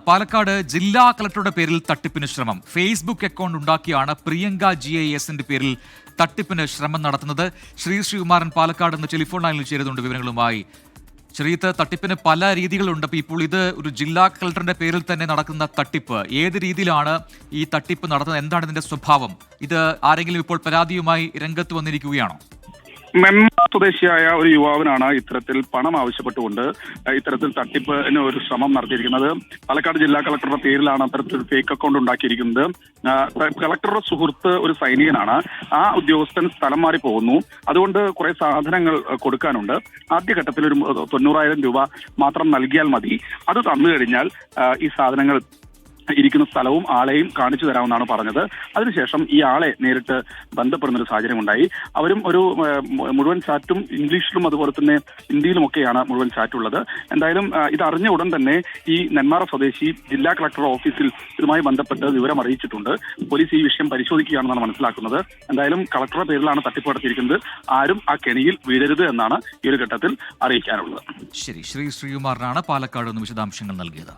പാലക്കാട് ജില്ലാ കളക്ടറുടെ പേരിൽ തട്ടിപ്പിന് ശ്രമം. ഫേസ്ബുക്ക് അക്കൗണ്ട് ഉണ്ടാക്കിയാണ് പ്രിയങ്ക GISന്റെ പേരിൽ തട്ടിപ്പിന് ശ്രമം നടത്തുന്നത്. ശ്രീകുമാരൻ പാലക്കാട് നിന്ന് ടെലിഫോൺ ലൈനിൽ ചേരുന്നുണ്ട് വിവരങ്ങളുമായി. ശ്രീത്ത്, തട്ടിപ്പിന് പല രീതികളുണ്ട്. അപ്പോൾ ഇപ്പോൾ ഇത് ഒരു ജില്ലാ കളക്ടറുടെ പേരിൽ തന്നെ നടക്കുന്ന തട്ടിപ്പ്, ഏത് രീതിയിലാണ് ഈ തട്ടിപ്പ് നടത്തുന്നത്? എന്താണ് ഇതിന്റെ സ്വഭാവം? ഇത് ആരെങ്കിലും ഇപ്പോൾ പരാതിയുമായി രംഗത്ത് വന്നിരിക്കുകയാണോ? സ്വദേശിയായ ഒരു യുവാവിനാണ് ഇത്തരത്തിൽ പണം ആവശ്യപ്പെട്ടുകൊണ്ട് ഇത്തരത്തിൽ തട്ടിപ്പിന് ഒരു ശ്രമം നടത്തിയിരിക്കുന്നത്. പാലക്കാട് ജില്ലാ കളക്ടറുടെ പേരിലാണ് അത്തരത്തിൽ ഫേക്ക് അക്കൗണ്ട് ഉണ്ടാക്കിയിരിക്കുന്നത്. കളക്ടറുടെ സുഹൃത്ത് ഒരു സൈനികനാണ്. ആ ഉദ്യോഗസ്ഥൻ സ്ഥലം മാറി പോകുന്നു. അതുകൊണ്ട് കുറെ സാധനങ്ങൾ കൊടുക്കാനുണ്ട്. ആദ്യഘട്ടത്തിൽ ഒരു 90,000 രൂപ മാത്രം നൽകിയാൽ മതി. അത് തന്നു കഴിഞ്ഞാൽ ഈ സാധനങ്ങൾ ഇരിക്കുന്ന സ്ഥലവും ആളെയും കാണിച്ചു തരാമെന്നാണ് പറഞ്ഞത്. അതിനുശേഷം ഈ ആളെ നേരിട്ട് ബന്ധപ്പെടുന്ന ഒരു സാഹചര്യം ഉണ്ടായി. അവരും ഒരു മുഴുവൻ ചാറ്റും ഇംഗ്ലീഷിലും അതുപോലെ തന്നെ ഹിന്ദിയിലുമൊക്കെയാണ് മുഴുവൻ ചാറ്റുള്ളത്. എന്തായാലും ഇത് അറിഞ്ഞ ഉടൻ തന്നെ ഈ നെന്മാറ സ്വദേശി ജില്ലാ കളക്ടർ ഓഫീസിൽ ഇതുമായി ബന്ധപ്പെട്ട് വിവരം അറിയിച്ചിട്ടുണ്ട്. പോലീസ് ഈ വിഷയം പരിശോധിക്കുകയാണെന്നാണ് മനസ്സിലാക്കുന്നത്. എന്തായാലും കളക്ടറുടെ പേരിലാണ് തട്ടിപ്പ് നടത്തിയിരിക്കുന്നത്. ആരും ആ കെണിയിൽ വീഴരുത് എന്നാണ് ഈ ഒരു ഘട്ടത്തിൽ അറിയിക്കാനുള്ളത്. ശരി, ശ്രീകുമാറിനാണ് പാലക്കാട് നിന്ന് വിശദാംശങ്ങൾ നൽകിയത്.